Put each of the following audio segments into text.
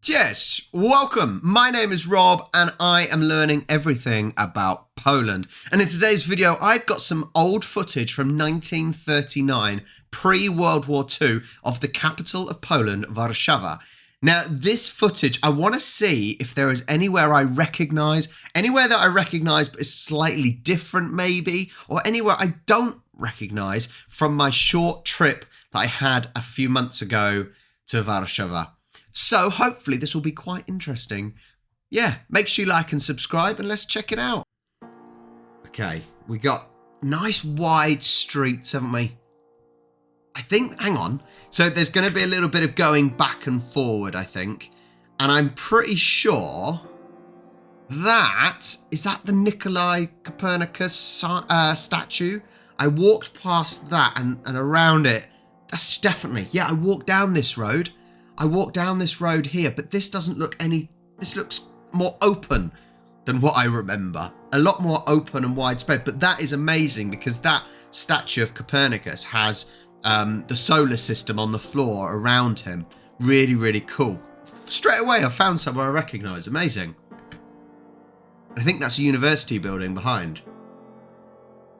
Yes, welcome. My name is Rob and I am learning everything about Poland. And in today's video, I've got some old footage from 1939, pre-World War II, of the capital of Poland, Warszawa. Now, this footage, I want to see if there is anywhere that I recognise but is slightly different maybe, or anywhere I don't recognise from my short trip that I had a few months ago to Warszawa. So hopefully this will be quite interesting. Yeah, make sure you like and subscribe and let's check it out. Okay, we got nice wide streets, haven't we? Hang on. So there's going to be a little bit of going back and forward, I think. And I'm pretty sure is that the Nikolai Copernicus statue? I walked past that and around it. That's definitely, yeah, I walked down this road. Here, but this doesn't look this looks more open than what I remember. A lot more open and widespread, but that is amazing because that statue of Copernicus has the solar system on the floor around him. Really, really cool. Straight away, I found somewhere I recognise. Amazing. I think that's a university building behind.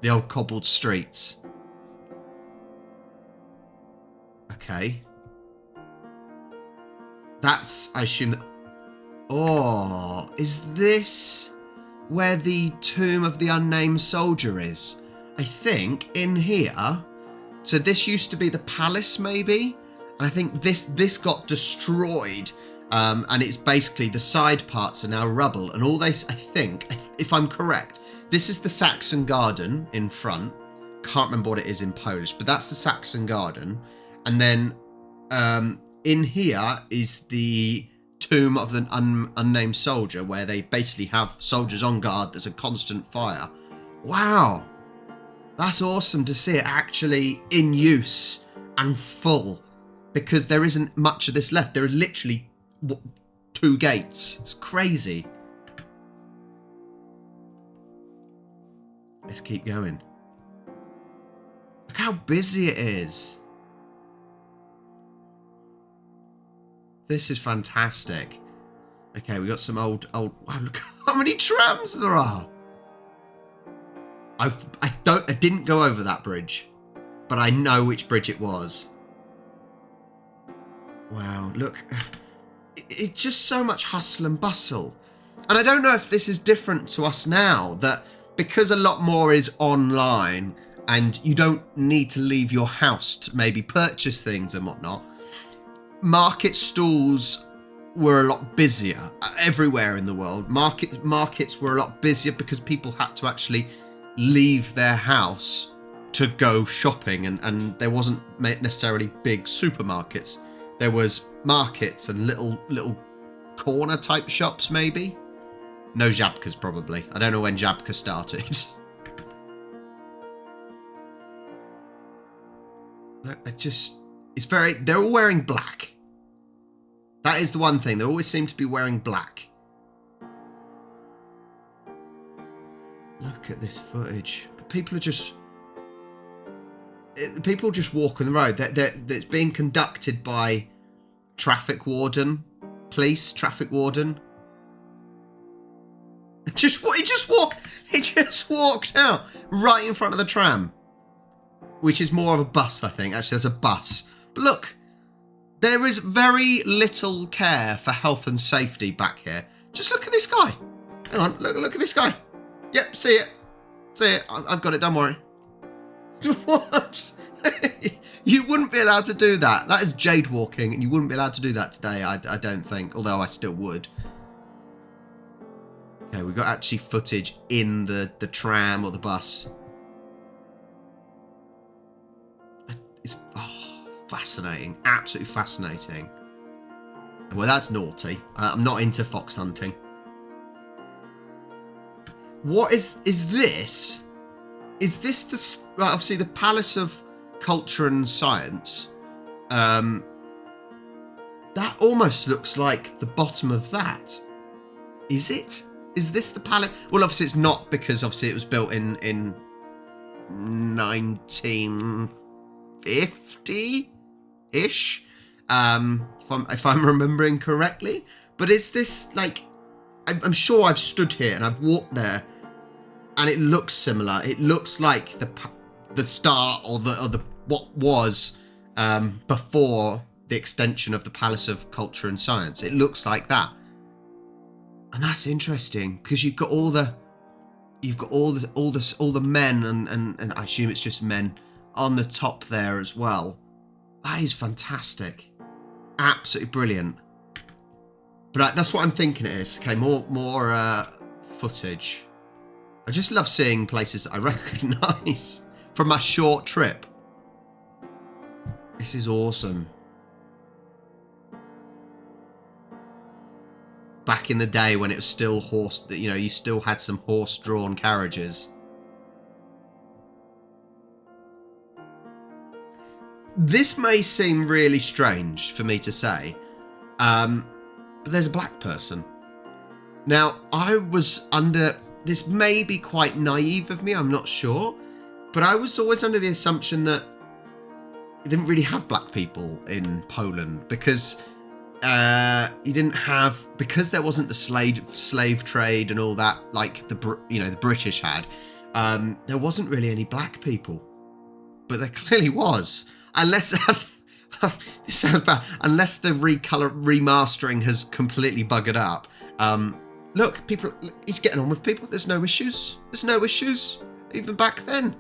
The old cobbled streets. Okay. I assume that... Oh, is this where the tomb of the unnamed soldier is? I think in here. So this used to be the palace maybe? And I think this got destroyed. And it's basically the side parts are now rubble. And all they, I think, if I'm correct, this is the Saxon Garden in front. Can't remember what it is in Polish, but that's the Saxon Garden. And then... in here is the tomb of the unnamed soldier, where they basically have soldiers on guard. There's a constant fire. Wow. That's awesome to see it actually in use and full, because there isn't much of this left. There are literally 2 gates. It's crazy. Let's keep going. Look how busy it is. This is fantastic. Okay, we got some old. Wow, look how many trams there are. I didn't go over that bridge, but I know which bridge it was. Wow, look, it's just so much hustle and bustle. And I don't know if this is different to us now, that because a lot more is online and you don't need to leave your house to maybe purchase things and whatnot. Market stalls were a lot busier everywhere in the world. Markets were a lot busier because people had to actually leave their house to go shopping, and there wasn't necessarily big supermarkets. There was markets and little corner type shops maybe. No Żabkas probably. I don't know when Żabka started. They're all wearing black. That is the one thing. They always seem to be wearing black. Look at this footage. People just walking the road. It's being conducted by traffic warden. He just walked out right in front of the tram. Which is more of a bus, I think. Actually, there's a bus. But look, there is very little care for health and safety back here. Just look at this guy. Hang on, look at this guy. Yep, see it. I've got it, don't worry. What? You wouldn't be allowed to do that. That is jade walking, and you wouldn't be allowed to do that today, I don't think. Although I still would. Okay, we've got actually footage in the tram or the bus. It's fascinating, absolutely fascinating. Well, that's naughty. I'm not into fox hunting. What is this? Is this the obviously the Palace of Culture and Science? That almost looks like the bottom of that. Is it? Is this the palace? Well, obviously it's not, because obviously it was built in 1950-ish. if I'm remembering correctly. But is this like, I'm sure I've stood here and I've walked there, and it looks similar. It looks like the start or the what was before the extension of the Palace of Culture and Science. It looks like that, and that's interesting because you've got all the men and I assume it's just men on the top there as well. That is fantastic, absolutely brilliant. But that's what I'm thinking it is. Okay, more footage. I just love seeing places that I recognise from my short trip. This is awesome. Back in the day when it was still horse, you know, you still had some horse-drawn carriages. This may seem really strange for me to say, but there's a black person. Now, I was under, this may be quite naive of me, I'm not sure, but I was always under the assumption that you didn't really have black people in Poland because you didn't have, because there wasn't the slave trade and all that like the British had. There wasn't really any black people, but there clearly was, unless this sounds bad, unless the remastering has completely buggered up. Look, people, he's getting on with people. There's no issues. There's no issues even back then.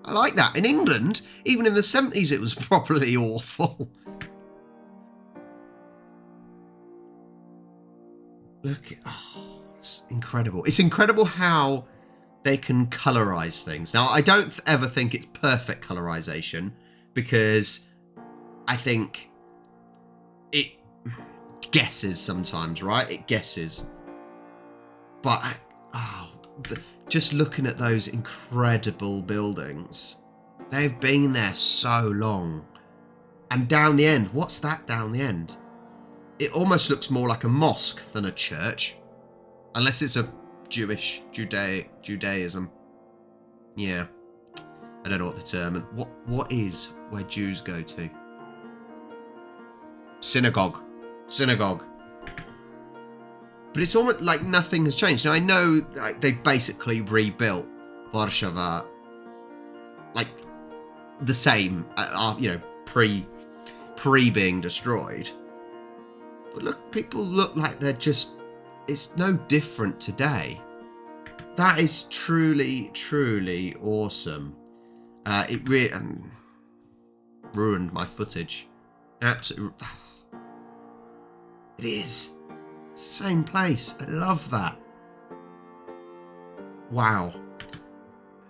I like that. In England, even in the 70s, it was properly awful. Look, it's incredible. It's incredible how they can colorize things. Now, I don't ever think it's perfect colorization because I think it guesses sometimes, right? It guesses. But, just looking at those incredible buildings, they've been there so long. And down the end, what's that down the end? It almost looks more like a mosque than a church. Unless it's a Judaism. Yeah. I don't know what the term, what is where Jews go to? Synagogue. But it's almost like nothing has changed. Now I know like, they basically rebuilt Warszawa like the same, pre being destroyed. But look, people look like they're just, it's no different today. That is truly, truly awesome. It really ruined my footage. Absolutely. It is. Same place. I love that. Wow.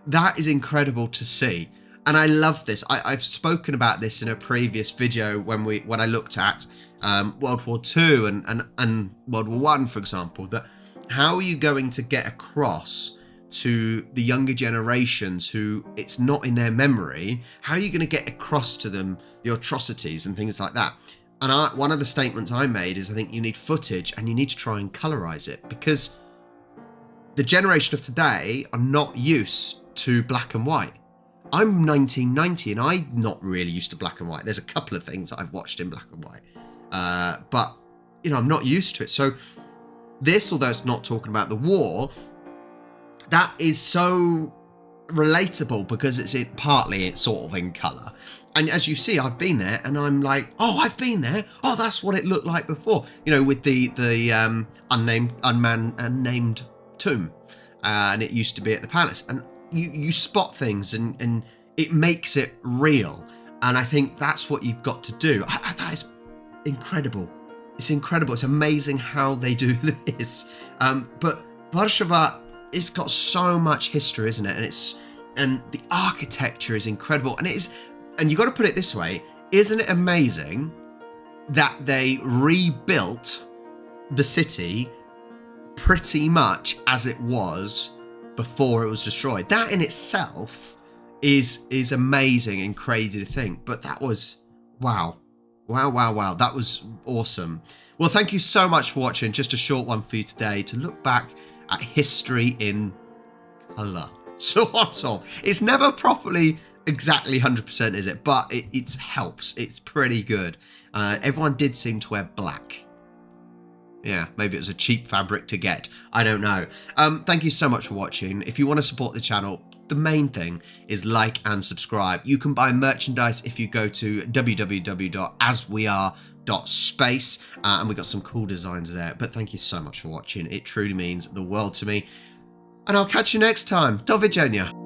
That is incredible to see. And I love this. I've spoken about this in a previous video when I looked at World War II and World War I, for example, that how are you going to get across to the younger generations who it's not in their memory? How are you going to get across to them the atrocities and things like that? And one of the statements I made is I think you need footage and you need to try and colorize it because the generation of today are not used to black and white. I'm 1990 and I'm not really used to black and white. There's a couple of things that I've watched in black and white. But, I'm not used to it. So this, although it's not talking about the war, that is so relatable because it's sort of in colour. And as you see, I've been there and I'm like, oh, I've been there. Oh, that's what it looked like before. With the unnamed tomb. And it used to be at the palace. And you spot things and it makes it real. And I think that's what you've got to do. That is incredible. It's incredible. It's amazing how they do this. But Warszawa, it's got so much history, isn't it? And the architecture is incredible. And you got to put it this way, isn't it amazing that they rebuilt the city pretty much as it was before it was destroyed? That in itself is amazing and crazy to think. But that was, wow. That was awesome. Well, thank you so much for watching. Just a short one for you today to look back at history in colour. Sort of. It's never properly exactly 100% is it, but it helps. It's pretty good. Everyone did seem to wear black. Yeah, maybe it was a cheap fabric to get. I don't know. Thank you so much for watching. If you want to support the channel, the main thing is like and subscribe. You can buy merchandise if you go to www.asweare.space, and we got some cool designs there. But thank you so much for watching. It truly means the world to me. And I'll catch you next time. Do widzenia.